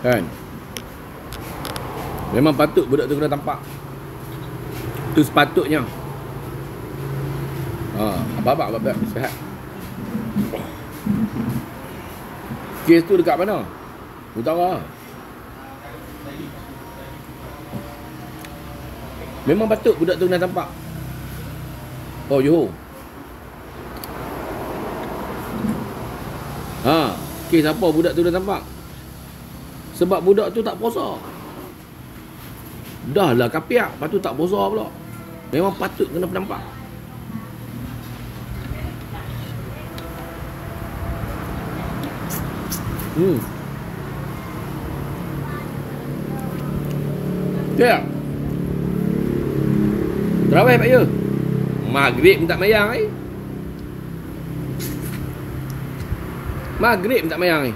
Kan? Memang patut budak tu kena tampak. Tu sepatutnya. Abang sihat. Kes tu dekat mana? Utara. Memang patut budak tu kena tampak. Oh, Johor. Kes apa budak tu dah tampak? Sebab budak tu tak puasa. Dah lah kapiak, lepas tu tak puasa pula. Memang patut kena nampak. Ya. Terawih Pak Ya. Maghrib tak mayang ni. Maghrib tak mayang ni.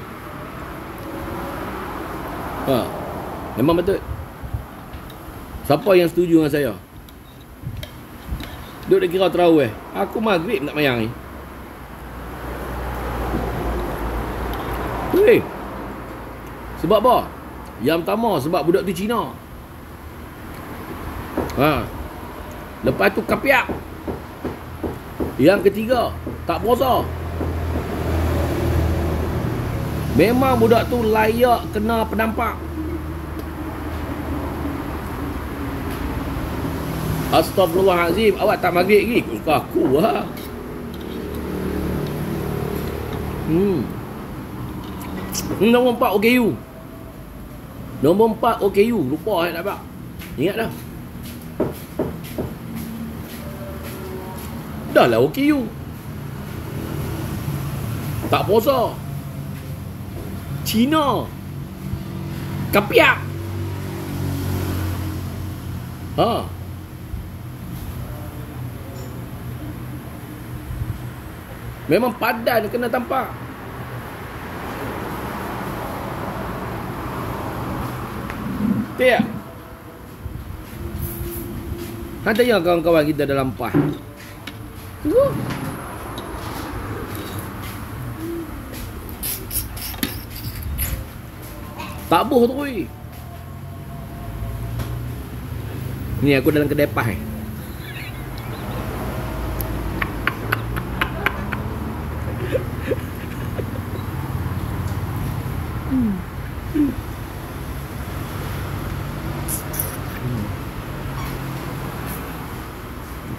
Memang betul. Siapa yang setuju dengan saya? Duk dia kira terawih. Aku maghrib tak mayang ni. Sebab apa? Yang pertama sebab budak tu Cina. Lepas tu kapiak. Yang ketiga, tak puasa. Memang budak tu layak kena penampak. Astagfirullahalazim, awak tak maghrib lagi? Suka aku lah. Nombor 4 OKU. Nombor 4 OKU. Lupa saya dapat. Ingat dah. Dah lah OKU. Tak puasa. Cina. Kapiak. Memang padan kena tampak. Tak? Han tanya kawan-kawan kita dalam PAS. Tak boh tu. Ni aku dalam kedai PAS.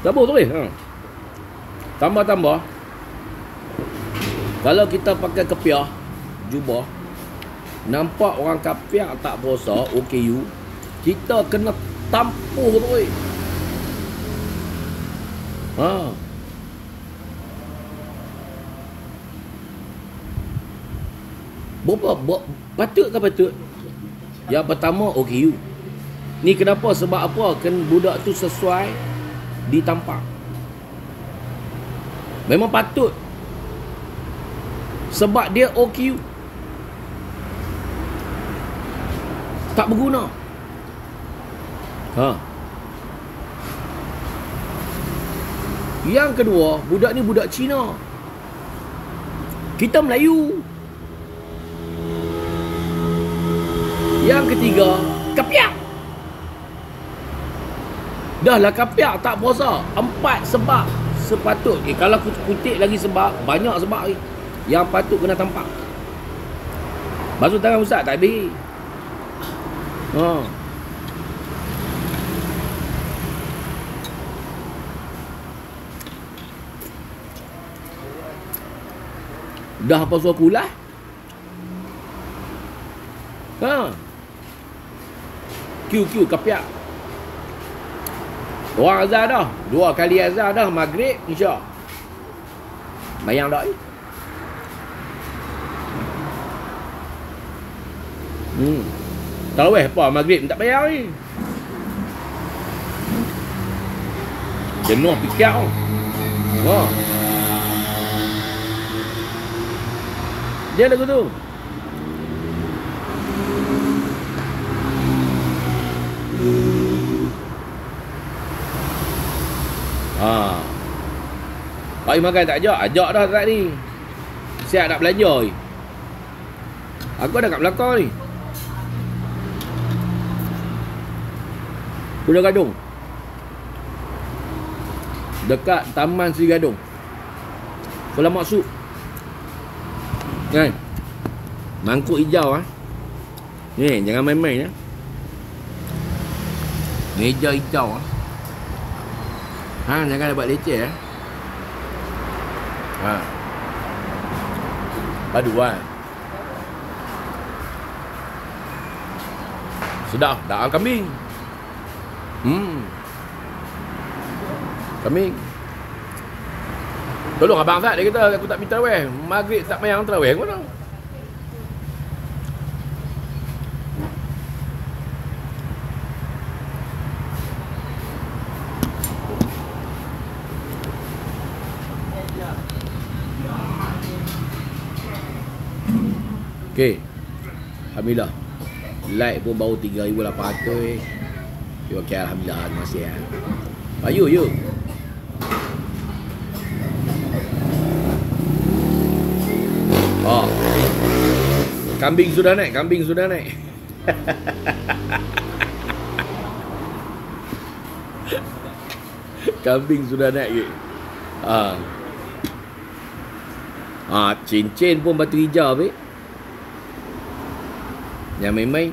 Tabur tu Tambah-tambah. Kalau kita pakai kepiah, jubah, nampak orang kapiak tak puasa, OKU, kita kena tampuh tu. Patut ke patut? Yang pertama OKU. Ni kenapa? Sebab apa? Kan budak tu sesuai ditampak. Memang patut. Sebab dia OKU. Tak berguna. Yang kedua, budak ni budak Cina. Kita Melayu. Yang ketiga, kapiak. Dah lah kapiak tak puasa. 4 sebab sepatut. Kalau aku kutip lagi sebab, banyak sebab ni yang patut kena tampak. Basuh tangan Ustaz tak habis. Dah puasa kulah. QQ kapiak. Orang azhar dah. 2 kali azhar dah. Maghrib Isyak. Bayang tak ni? Tarawih apa? Maghrib tak bayang ni. Jenuh fikir tau. Dia lagu tu. Pak Im makan tak ajak? Ajak dah tak ni. Siap nak belajar ni. Aku ada kat belakang ni. Pulau Gadung. Dekat Taman Seri Gadung. Pulau Maksud. Kan? Mangkuk hijau Ni, jangan main-main Meja hijau jangan buat leceh Padu sedap, dah kambing. Kambing. Tolong abang Zat, dia kata aku tak minta tarawih. Maghrib tak mayang tarawih ke mana? Okey. Alhamdulillah. Like pun baru 3,800. Okey, alhamdulillah, terima kasih Ayo, yuk. Kambing sudah naik, Kambing sudah naik. Cincin pun batu hijau Yang main-main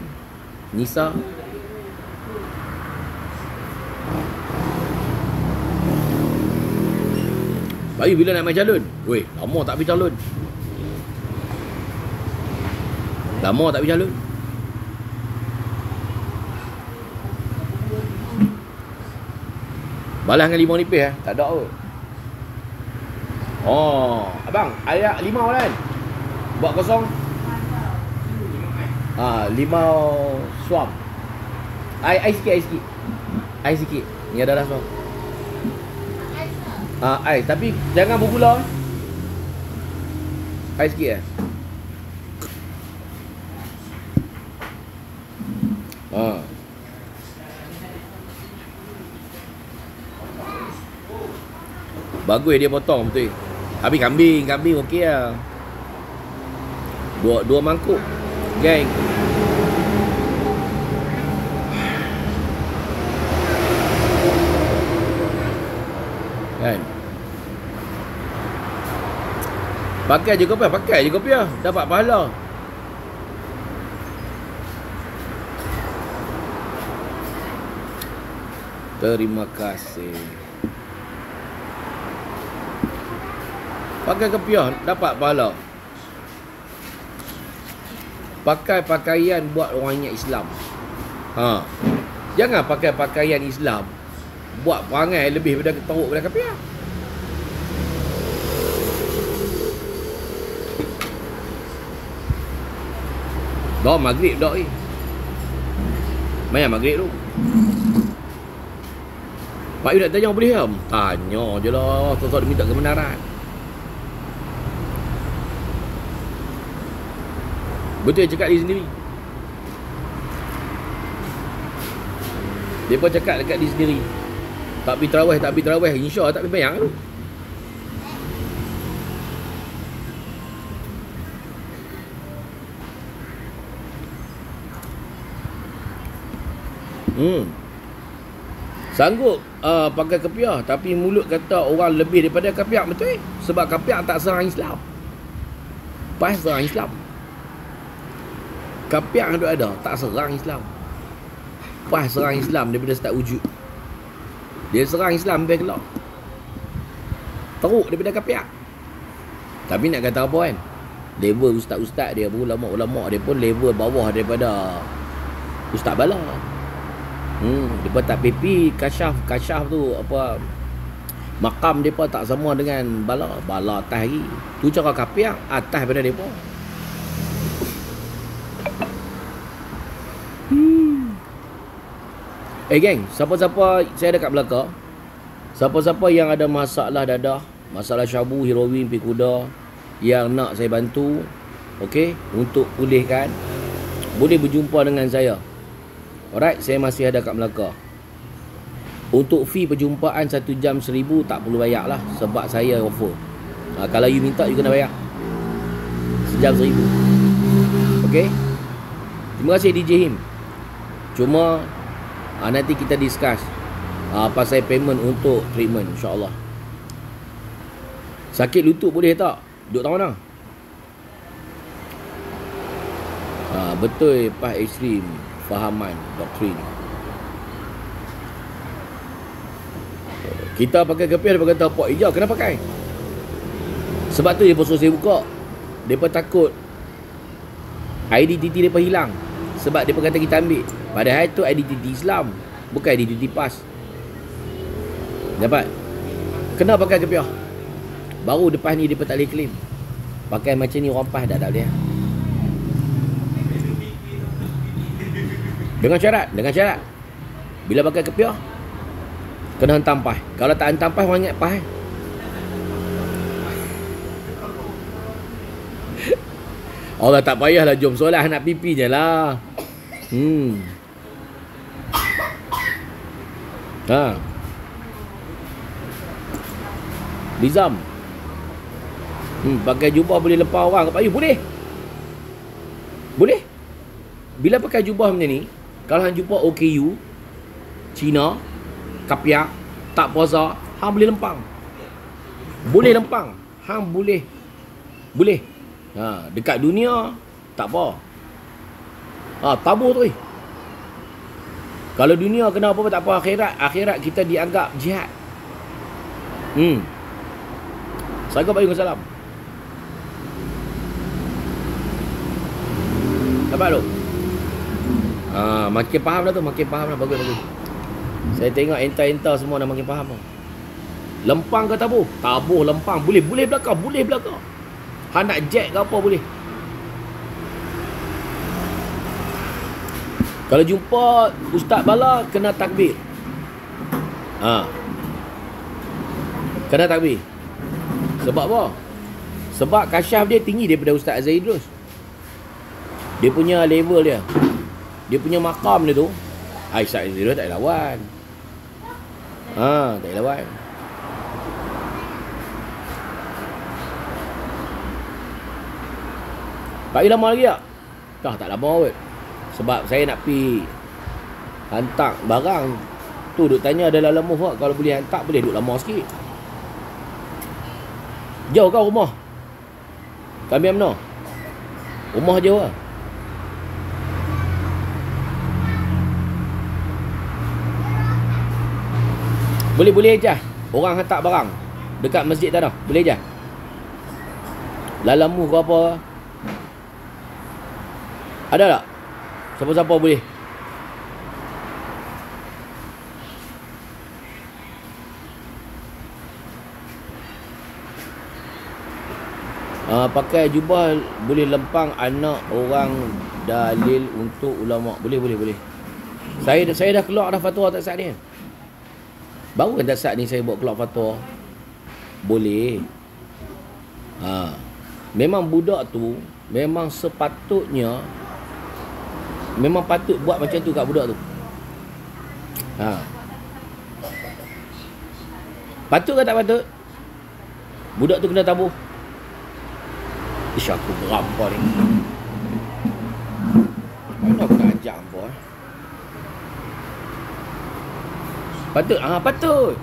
Nisa. Bayu bila nak main calon? Weh, lama tak pergi calon. Balas dengan limau nipis tak ada kot. Abang, air limau kan? Buat kosong. Limau suam. Air sikit. Ni ada dah suam. Ais, tapi jangan bergula. Ais sikit Bagus dia potong betul. Habis kambing okey lah. Dua mangkuk. Geng. Kan? Pakai je kopiah. Dapat pahala. Terima kasih. Pakai kopiah dapat pahala. Pakai pakaian buat orang ingat Islam. Jangan pakai pakaian Islam buat perangai lebih daripada teruk daripada kopiah. Dah maghrib dah Main maghrib tu. Pak Yu nak tanya boleh tak? Tanya je lah. Tuan-tuan dia minta kebenaran. Betul dia cakap dia sendiri. Dia pun cakap dekat dia sendiri. Tak pergi tarawih. InsyaAllah tak pergi bayang tu. Sanggup pakai kopiah, tapi mulut kata orang lebih daripada kopiah. Betul. Sebab kopiah tak serang Islam. Pas serang Islam. Kopiah yang ada tak serang Islam. Pas serang Islam daripada start wujud. Dia serang Islam sampai kelak. Teruk daripada kopiah. Tapi nak kata apa kan, level ustaz-ustaz dia pun, ulama-ulama dia pun level bawah daripada Ustaz Bala. Dia tak pipi kasyaf tu apa, makam depa tak sama dengan Bala atas lagi. Tu cara kopiah atas daripada depa. Geng, siapa-siapa saya ada kat belakang, siapa-siapa yang ada masalah dadah, masalah syabu, heroin, pi kuda yang nak saya bantu, okey, untuk pulihkan, boleh berjumpa dengan saya. Alright, saya masih ada kat Melaka. Untuk fee perjumpaan 1 jam 1,000, tak perlu bayar lah, sebab saya offer. Kalau you minta, you kena bayar. Sejam 1,000. Okay. Terima kasih DJ Him. Cuma Nanti kita discuss pasal payment untuk treatment, insyaAllah. Sakit lutut boleh tak? Duduk tahu mana? Betul, pas ekstrim fahaman doktrin. Kita pakai kepiah, dia kata pok hijau, kena pakai. Sebab tu dia pun suruh saya buka. Dia takut identiti dia hilang. Sebab dia kata kita ambil. Padahal tu identiti Islam, bukan identiti PAS. Dapat? Kena pakai kepiah. Baru depan ni dia tak boleh claim. Pakai macam ni orang PAS dah tak boleh. Dengan syarat bila pakai kepiah kena hentam PAS. Kalau tak hentam PAS, orang ingat PAS. Allah tak payahlah, jom solat nak pipi je lah. Nizam. Pakai jubah boleh lepas orang ke payung? Boleh. Bila pakai jubah macam ni, kalau hang jumpa OKU Cina, Kapiak, tak puasa, hang boleh lempang. Hang boleh. Dekat dunia tak apa. Tabur tu. Kalau dunia kena apa tak apa, akhirat kita dianggap jihad. Assalamualaikum salam. Dapat tu? Makin faham dah tu, bagus. Saya tengok enta-enta semua dah makin faham tu. Lempang ke tabur? Tabur, lempang. Boleh belakang. Han nak jack ke apa boleh. Kalau jumpa Ustaz Bala, kena takbir. Kena takbir. Sebab apa? Sebab kasyaf dia tinggi daripada Ustaz Azhar Idrus. Dia punya level dia, dia punya makam dia tu, Ustaz Azhar Idrus tak lawan. Tak lawan. Pak lama lagi tak? Tak lama kot. Sebab saya nak pergi hantar barang tu, duk tanya ada lama tak? Kalau boleh hantar, boleh duk lama sikit. Jauh kau rumah? Kami mana? Rumah jauh lah. Boleh je. Orang hantar barang dekat masjid tanah, boleh je. Lalamu ke apa? Ada tak? Siapa-siapa boleh? Pakai jubah boleh lempang anak orang dalil untuk ulama. Boleh. Saya dah keluar dah fatwa tak sah ni. Baru kan tak sah ni saya buat keluar fatwa. Boleh. Memang budak tu memang sepatutnya, memang patut buat macam tu kat budak tu. Patut ke tak patut? Budak tu kena tabur. Aku geram kau ni. Mana aku nak ajak kau? Patut? Patut.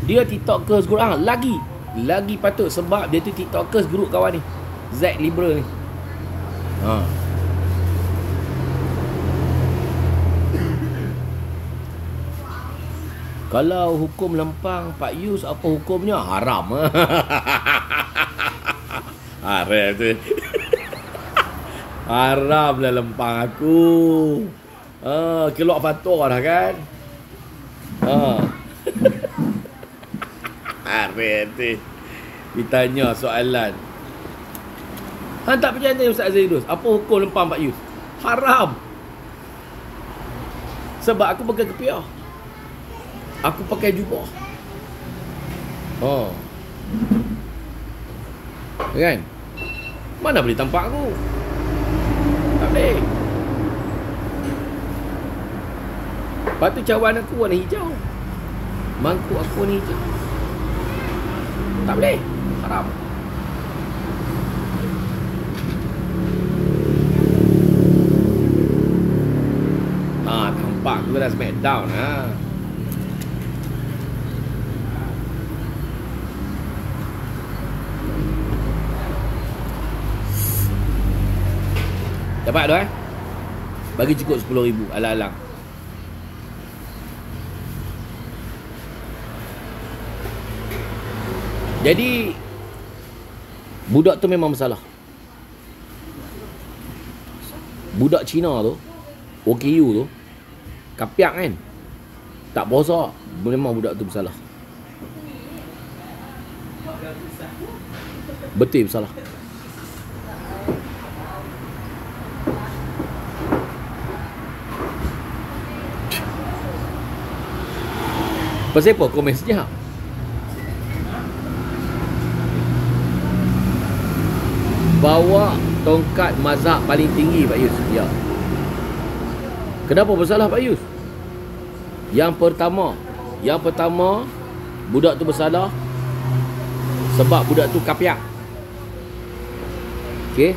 Dia tiktokers group. Lagi patut sebab dia tu tiktokers group kawan ni. Z Liberal ni. Kalau hukum lempang Pak Yus, apa hukumnya? Haram. Haram tu. Haram lah lempang aku. Keluar fatwa dah kan. Haram tu. Ditanya soalan. Han tak percaya tanya Ustaz Azhar Idrus, apa hukum lempang Pak Yus? Haram. Sebab aku pakai kepiah, aku pakai jubah. Kan? Mana boleh tampak aku? Tak boleh. Lepas tu cawan aku warna hijau, mangkuk aku warna hijau. Tak boleh. Haram. bukan Smackdown ha. Dapat tu bagi cukup 10,000 alang-alang. Jadi budak tu memang masalah. Budak Cina tu, OKU tu, kapiak kan, tak puasa. Memang budak tu bersalah. Betul bersalah. Pasal apa komen sejak? Bawa tongkat mazhab paling tinggi Pak Yus. Ya. Kenapa bersalah Pak Yus? Yang pertama budak tu bersalah sebab budak tu kapiak. Okey.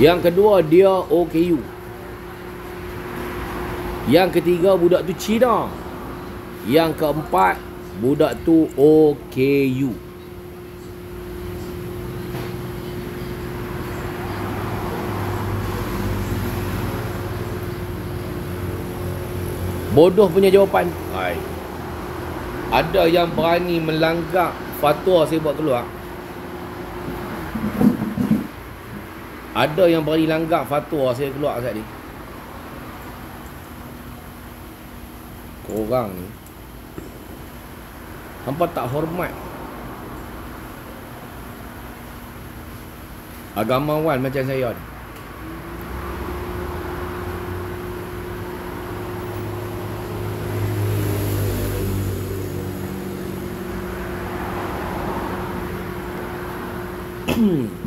Yang kedua dia OKU. Yang ketiga budak tu Cina. Yang keempat budak tu OKU. Bodoh punya jawapan. Hai. Ada yang berani melanggar fatwa saya buat keluar. Ada yang berani langgar fatwa saya keluar saat ni. Korang ni hampa tak hormat agamawan macam saya ni.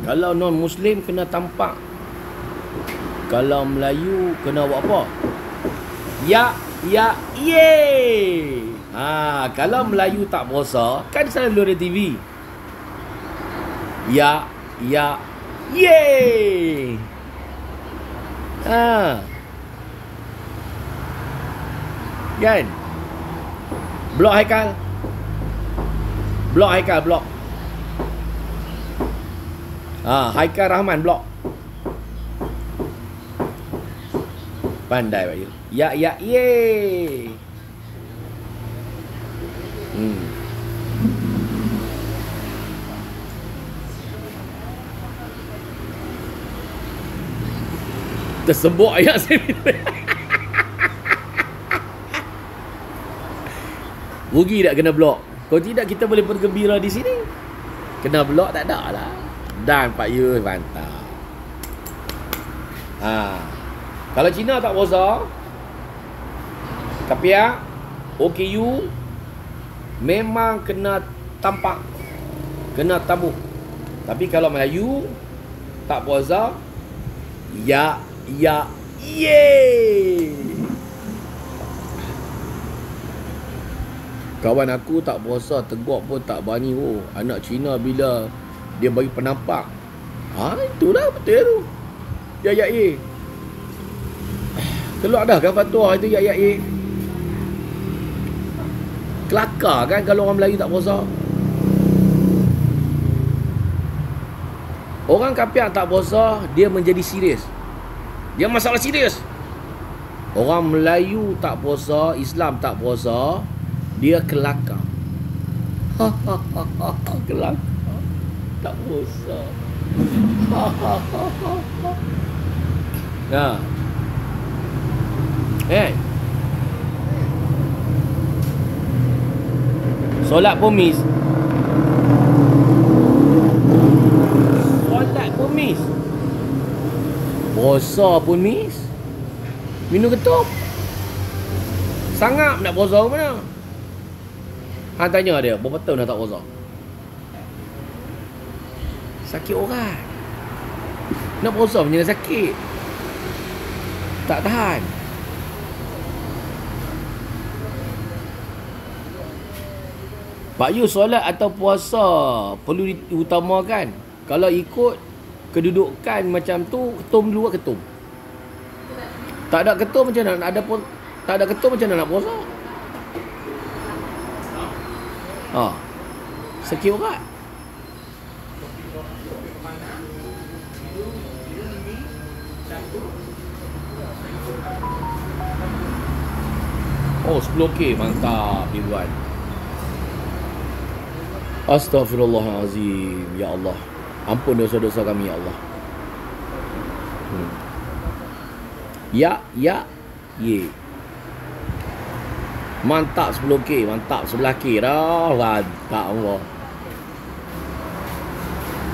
Kalau non-Muslim kena tampak. Kalau Melayu kena buat apa? Ya, ye. Kalau Melayu tak puasa, kan selalu ada TV. Ya, ye. Kan? Blok Haikal. Haikal Rahman blok. Pandai Pak Yu. Ya, ye. Tersebut ayat saya. Rugi tak kena blok? Kalau tidak kita boleh bergembira di sini. Kena blok tak ada lah. Dan Pak Yus mantap. Kalau Cina tak puasa, kapiak, OKU, memang kena tampak, kena tabuh. Tapi kalau Melayu tak puasa, ya, ye. Kawan aku tak puasa, tegur pun tak berani. Anak Cina bila dia bagi penampak, itulah betul tu. Ya, ye. Keluar dah kan fatwa itu ya, ye. Kelakar kan kalau orang Melayu tak puasa. Orang kapiak tak puasa, dia menjadi serius. Dia masalah serius. Orang Melayu tak puasa, Islam tak puasa, dia kelakar. Kelakar. Tak puasa. Solat pun miss. Puasa pun miss. Minum ketup. Sangap nak puasa ke mana? Tanya dia, berapa tahun dah tak puasa? Sakit orang. Nak puasa punya sakit. Tak tahan. Pak Yu, solat atau puasa perlu diutamakan. Kalau ikut kedudukan macam tu, ketum dulu ketum. Tak ada ketum macam mana? Ada pun Tak ada ketum macam mana nak puasa? Sekian orang. Oh, 10k. Mantap, Iwan. Astaghfirullahalazim. Ya Allah, ampun dosa-dosa kami, ya Allah. Ya. Ye. Mantap 10k. Mantap 11k dah. Mantap Allah.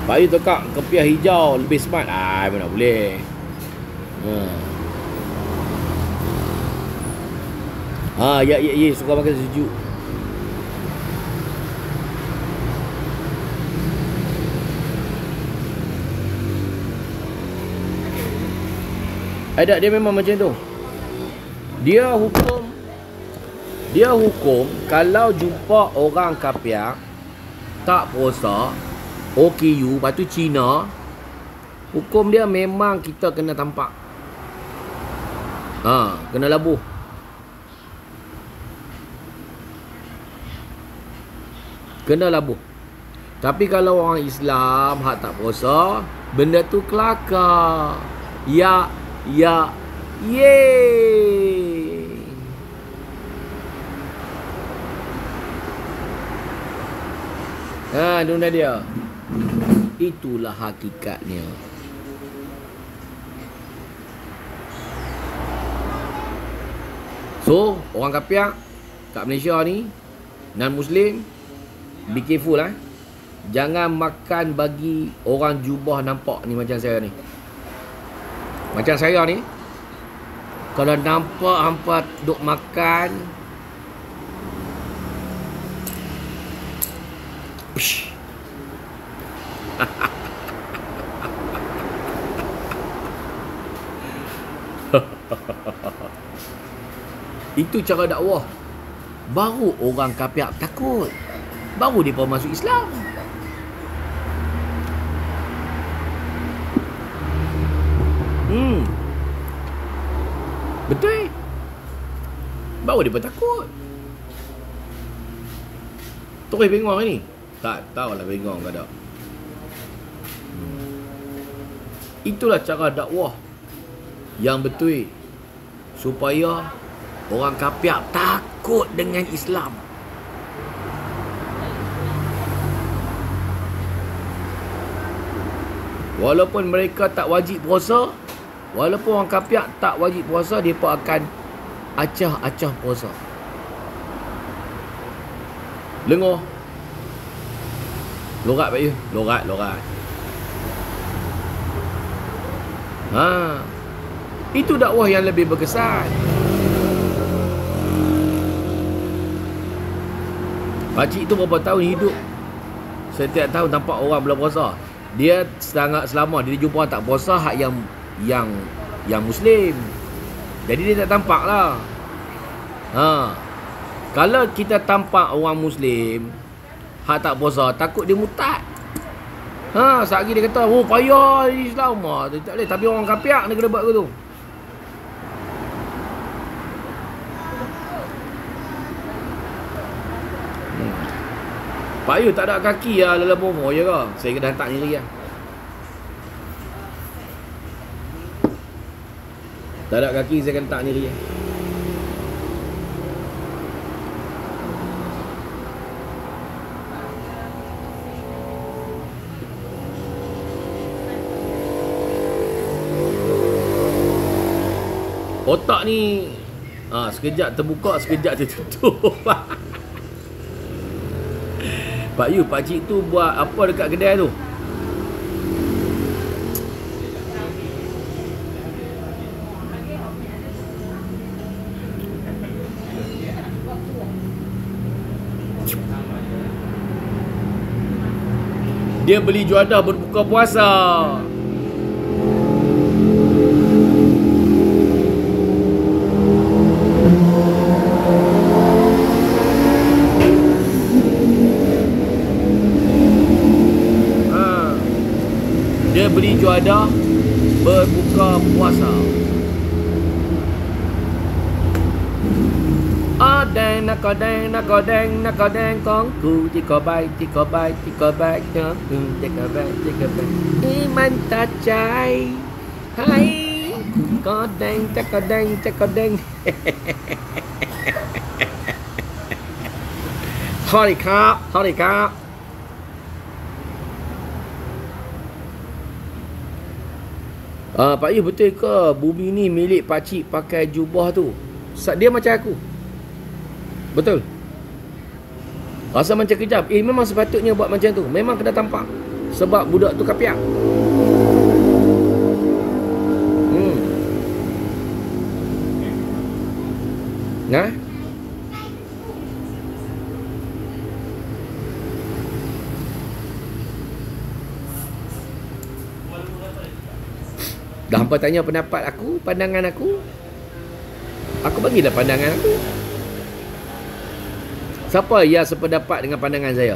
Pak Yu tekak kepiah hijau lebih smart. Mana boleh. Ya, suka makan sejuk. Ada, dia memang macam tu. Dia hukum kalau jumpa orang kafir tak puasa, OKU, lepas tu Cina, hukum dia memang kita kena tampak. Kena labuh. Kena labuh. Tapi kalau orang Islam hak tak puasa, benda tu kelakar. Ya. Yeay. Dunia dia. Itulah hakikatnya. So, orang kafir kat Malaysia ni, non-Muslim, be careful lah. Jangan makan bagi orang jubah nampak ni macam saya ni. Macam saya ni, kalau nampak hampa duk makan, itu cara dakwah. Baru orang kafir takut. Baru dia pun masuk Islam. Betul. Baru dia pun takut. Terus bengong ni. Tak tahulah bengong ke tak. Itulah cara dakwah yang betul, supaya orang kafir takut dengan Islam. Walaupun mereka tak wajib puasa, walaupun orang kafir tak wajib puasa, dia pun akan acah-acah puasa. Lengoh. Lorat Pak Yu. Lorat. Itu dakwah yang lebih berkesan. Pakcik tu berapa tahun hidup, setiap tahun tampak orang bulan puasa. Dia sangat selama dia jumpa orang tak puasa hak yang Muslim. Jadi dia tak tampak lah. Kalau kita tampak orang Muslim hak tak puasa, takut dia murtad. Sehari dia kata, oh payah Islam. Tak boleh. Tapi orang kafir dia kena buat ke tu. Pak Yu tak ada kaki lah dalam umur je ke? Saya kena hantar diri lah. Tak ada kaki, saya kena hantar diri lah. Otak ni sekejap terbuka, sekejap tertutup. Pak Yu, pakcik tu buat apa dekat kedai tu? Dia beli juadah berbuka puasa. Dia beli juadah berbuka puasa. nakodeng, nakodeng, nakodeng, nakodeng kongku. Tikobai, tikobai, tikobai, kongku. Tikobai, tikobai. Iman tacai. Hai. Kodeng, cakodeng, cakodeng. สวัสดีครับสวัสดีครับ Pak Yu, betul ke bumi ni milik pakcik pakai jubah tu? Dia macam aku. Betul. Rasa macam kejap. Memang sepatutnya buat macam tu. Memang kena tampak. Sebab budak tu kapiak. Nah. Dah hampa tanya pendapat aku, pandangan aku. Aku bagilah pandangan aku. Siapa yang sependapat dengan pandangan saya?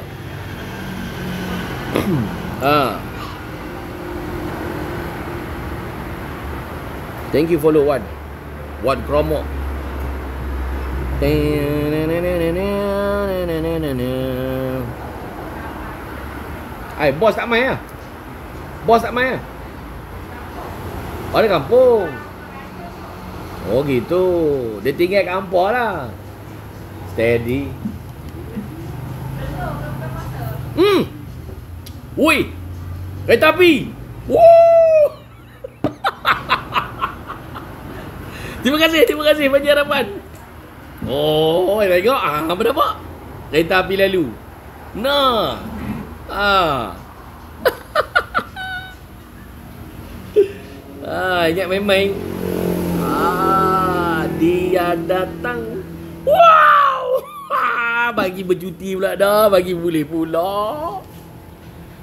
Thank you follow one. One Kromo. Bos tak main lah. Bos tak main lah. Orang kampung. Oh gitu. Dia tinggal kat Ampah lah. Steady. Wui. Kereta api. Woo. Terima kasih Panji Harapan. Oh, tengok. Apa nampak? Kereta api lalu. Nah. Ingat main-main. Dia datang. Wow. Bagi bercuti pula dah. Bagi boleh pula.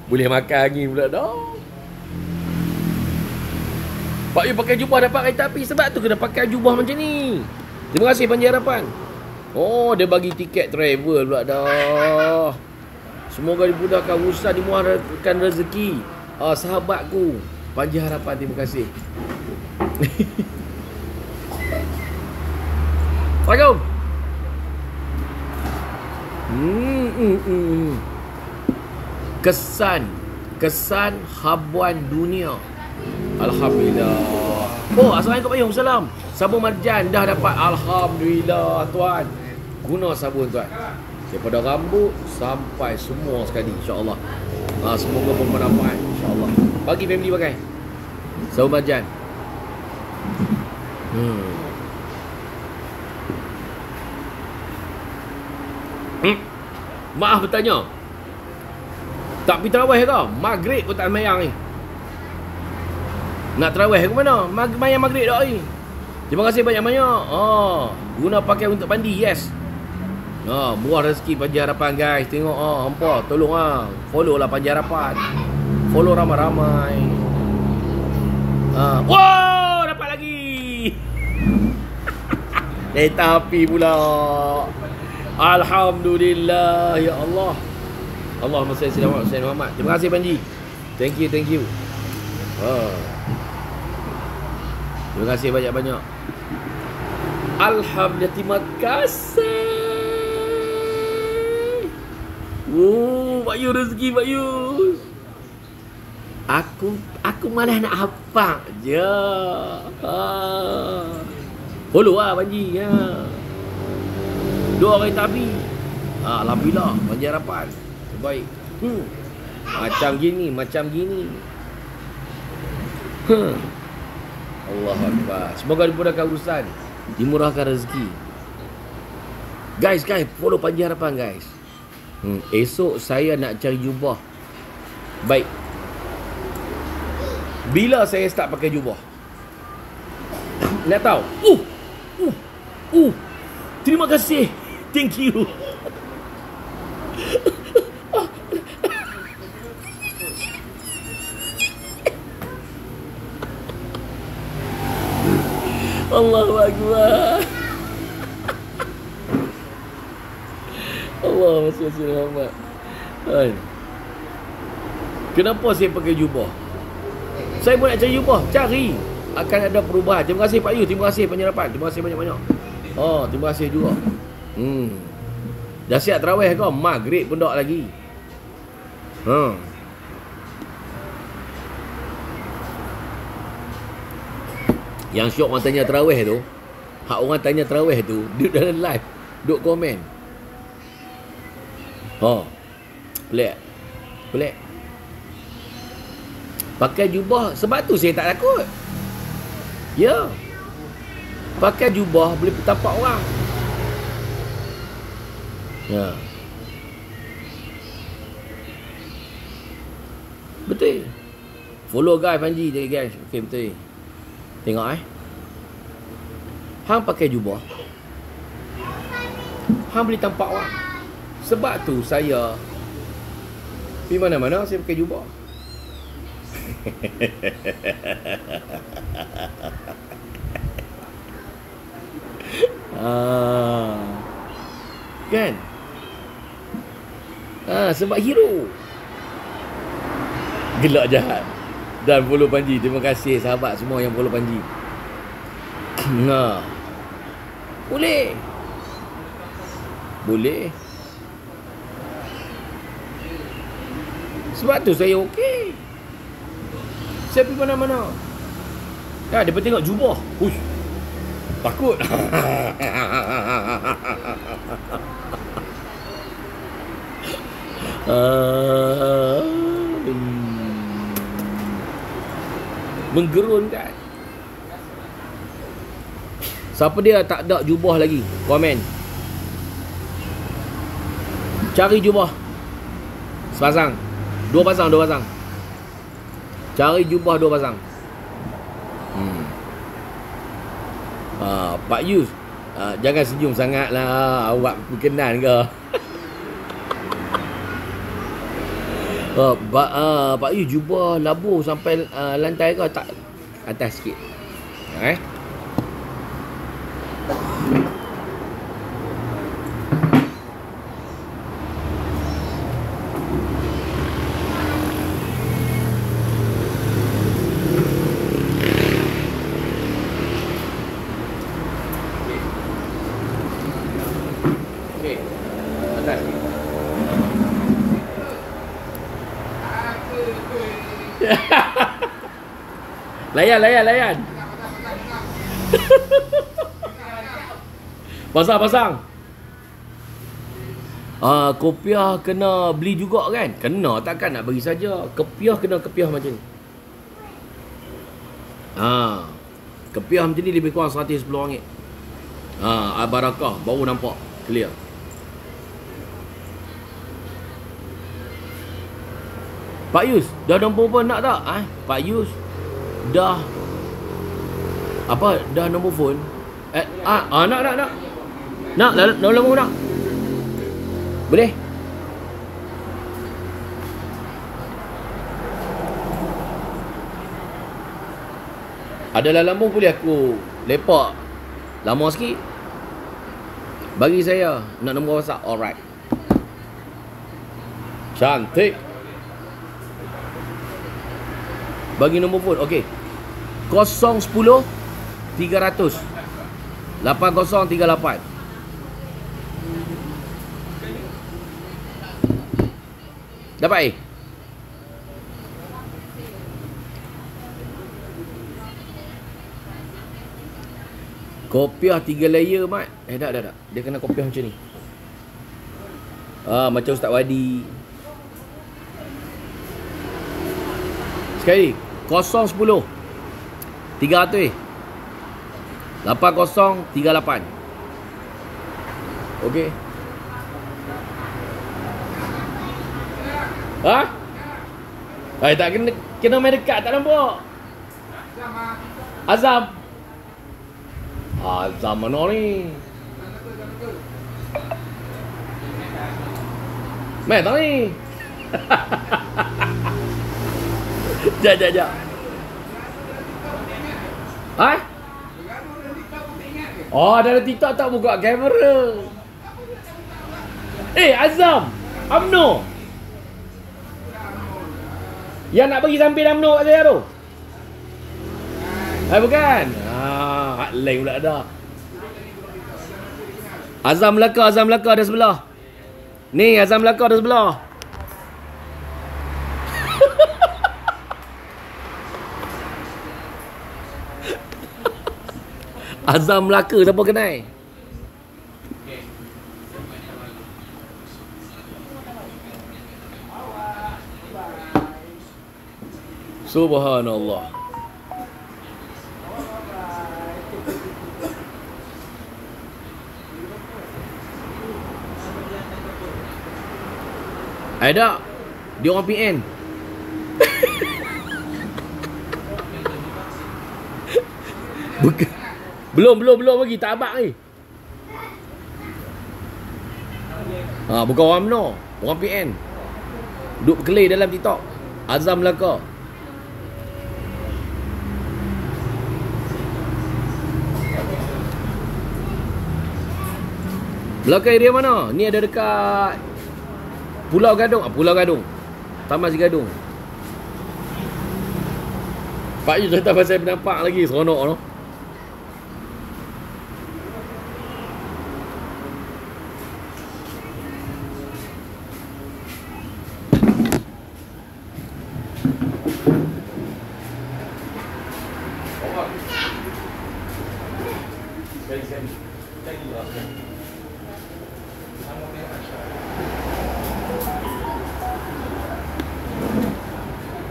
Boleh makan angin pula dah. Pak Yu pakai jubah dapat kereta api. Sebab tu kena pakai jubah macam ni. Terima kasih Panji Harapan. Oh, dia bagi tiket travel pula dah. Semoga dimudahkan urusan, dimurahkan rezeki. Sahabatku Panji Harapan, terima kasih. Assalamualaikum. Kesan habuan dunia. Alhamdulillah. Oh, assalamualaikum warahmatullahi wabarakatuh. Sabun marjan dah dapat. Alhamdulillah tuan. Guna sabun tuan. Daripada rambut sampai semua sekali, insya-Allah. Semoga bermanfaat, insya-Allah. Bagi family pakai. Sabun marjan. Maaf bertanya. Tak pergi tarawih ke? Maghrib pun tak sembahyang ni. Nak tarawih ke mana? Mayang maghrib dah ni. Terima kasih banyak-banyak. Guna pakai untuk mandi, yes. Buah rezeki Panji Harapan guys. Tengok hampa, tolong follow lah Panji Harapan. Follow ramai-ramai. Wow, dapat lagi. Kereta api pula. Alhamdulillah, ya Allah. Allahumma salli ala Muhammad. Terima kasih Panji. Thank you. Terima kasih banyak-banyak. Alhamdulillah, terima kasih. Pak Yu rezeki Pak Yu. Aku malah nak hafal je. Follow lah Panji ya. Dua kereta api. Alhamdulillah Panji Harapan. Terbaik. Macam gini. Allah Akbar. Semoga dimudahkan urusan, dimurahkan rezeki. Guys, follow Panji Harapan guys. Esok saya nak cari jubah. Baik. Bila saya start pakai jubah? Nak tahu? Terima kasih. Thank you. Allahu Akbar. Allahumma salli ala Muhammad. Kenapa saya pakai jubah? Saya pun nak cari jubah. Cari. Akan ada perubahan. Terima kasih Pak Yu. Terima kasih Panji Harapan. Terima kasih banyak-banyak. Terima kasih juga. Dah siap tarawih kau? Maghrib pun tak lagi. Yang syok orang tanya tarawih tu, hak orang tanya tarawih tu, duduk dalam live, duduk komen. Pelik. Pakai jubah, sebab tu saya tak takut. Ya. Pakai jubah boleh tampak orang. Ya. Betul. Follow guys Panji je guys. Okey, betul. Tengok hang pakai jubah, hang boleh tampak orang. Sebab tu saya pergi mana-mana saya pakai jubah. Kan? Sebab hero. Gelak jahat. Dan follow Panji. Terima kasih sahabat semua yang follow Panji. Boleh. Sebab tu saya okey. Saya pergi mana-mana. Dia pun tengok jubah. Uish. Takut. Menggerunkan. Siapa dia tak ada jubah lagi? Komen. Cari jubah. Sepasang. Dua pasang. Cari jubah 2 pasang. Pak Yus, jangan senyum sangat lah. Awak berkenan ke? Pak Yus, jubah labuh sampai lantai ke? Tak, atas sikit. Layan. Pasang. Kopiah kena beli juga kan? Kena, takkan nak bagi saja. Kopiah kena kopiah macam ni. Kopiah macam ni lebih kurang RM110. Barakah baru nampak clear. Pak Yus, dah nombor phone nak tak? Pak Yus, dah apa? Dah nombor phone? Nak. Nak, nombor nak. Boleh? Ada dalam lambung boleh aku lepak lama sikit. Bagi saya nak nombor WhatsApp. Alright. Cantik. Bagi nombor phone. Okey. 010 300 8038. Dapat kopiah 3 layer mat. Tak. Dia kena kopiah macam ni. Macam Ustaz Wadi. Sekali 010 300 8038. Okey. Tak kena main dekat, tak nampak. Azam mana ni? Main tak ni? Jap. Dalam TikTok tak buka kamera. Azam, UMNO yang nak bagi samping UMNO kat saya tu. Bukan. Hak lain pula dah. Azam Melaka ada sebelah. Ni Azam Melaka ada sebelah. Azam Melaka siapa kenal? Subhanallah. Ada. Dia orang PN. Bukan. Belum lagi, tak abang ni. Bukan orang Meno, orang PN. Duk berkelay dalam TikTok. Azam Melaka. Melaka area mana? Ni ada dekat Pulau Gadung. Pulau Gadung. Taman Si Gadung. Pak Yu cerita pasal penampak lagi seronok tu.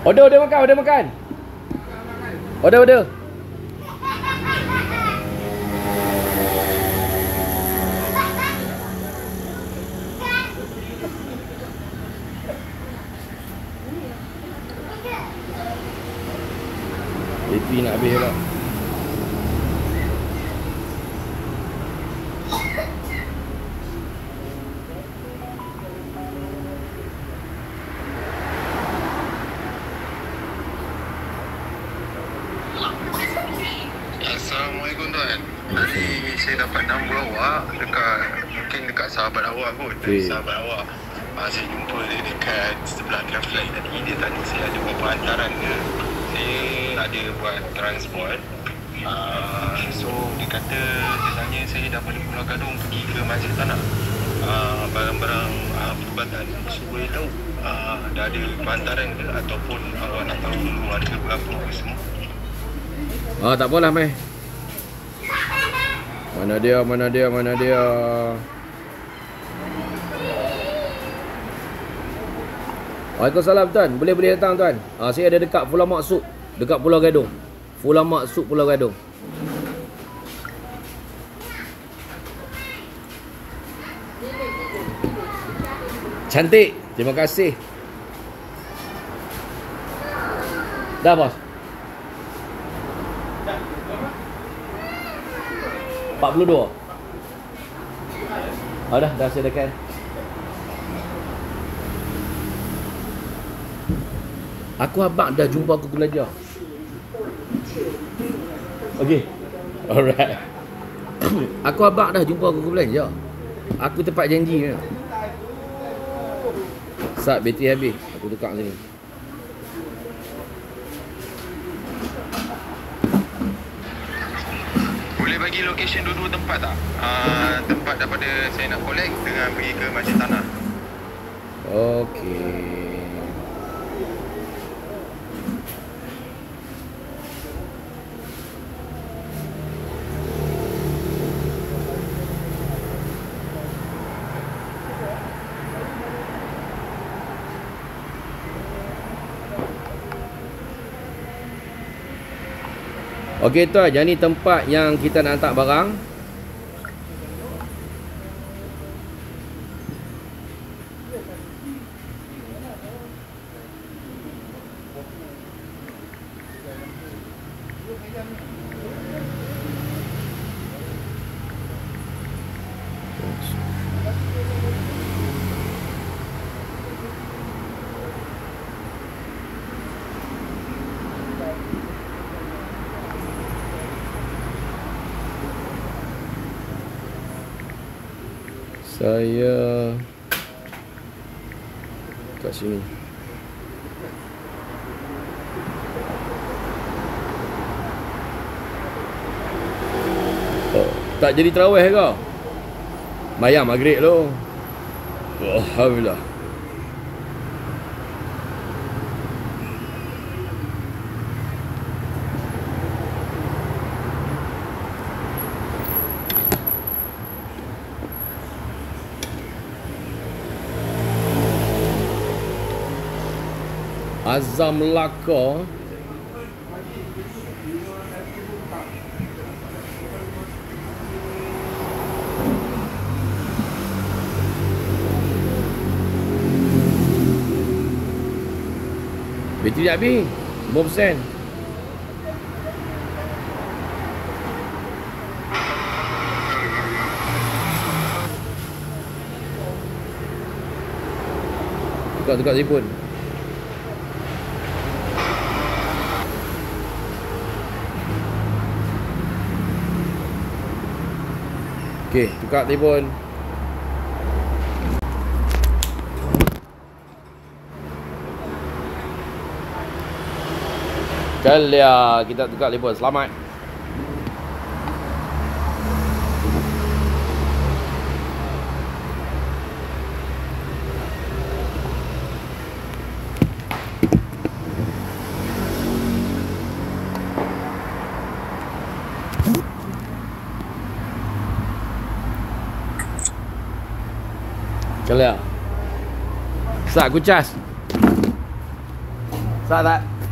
Order makan. Order. Pipi nak habis lah. Assalamualaikum tuan. Tadi saya dapat nombor awak mungkin dekat sahabat awak kot. Sahabat awak saya jumpa dia dekat sebelah traffic tadi. Dia tanya saya ada berapa hantaran ke. Saya ada buat transport. So dia kata, dia tanya saya daripada Pulau Gadung pergi ke Masjid Tanah. Barang-barang perubatan. So boleh tahu dah ada hantaran ke ataupun awak nak tahu dulu harga berapa ke semua. Tak apalah meh. Mana dia? Waalaikumsalam tuan. Boleh datang tuan. Saya ada dekat Pulau Maksud, dekat Pulau Gadung. Pulau Maksud, Pulau Gadung. Cantik. Terima kasih. Dah bos. 42. Dah sediakan. Aku abang dah jumpa aku belajar. Okey. Alright. Aku abang dah jumpa aku belanja. Aku tempat janji kan. Sat bateri habis. Aku tukar sini. Boleh bagi location dua-dua tempat tak? Tempat daripada saya nak collect dengan pergi ke Masjid Tanah. Okey. Okey tuan, jadi ni tempat yang kita nak hantar barang. Saya kat sini. Tak jadi terawih ke? Bayar maghrib tu. Alhamdulillah. Azam Melaka. Bateri dah habis 5%. Tukar telefon. Okey, tukar telefon. Kalia, kita tukar telefon. Selamat. Kalia. Sat aku cas. Sat tak?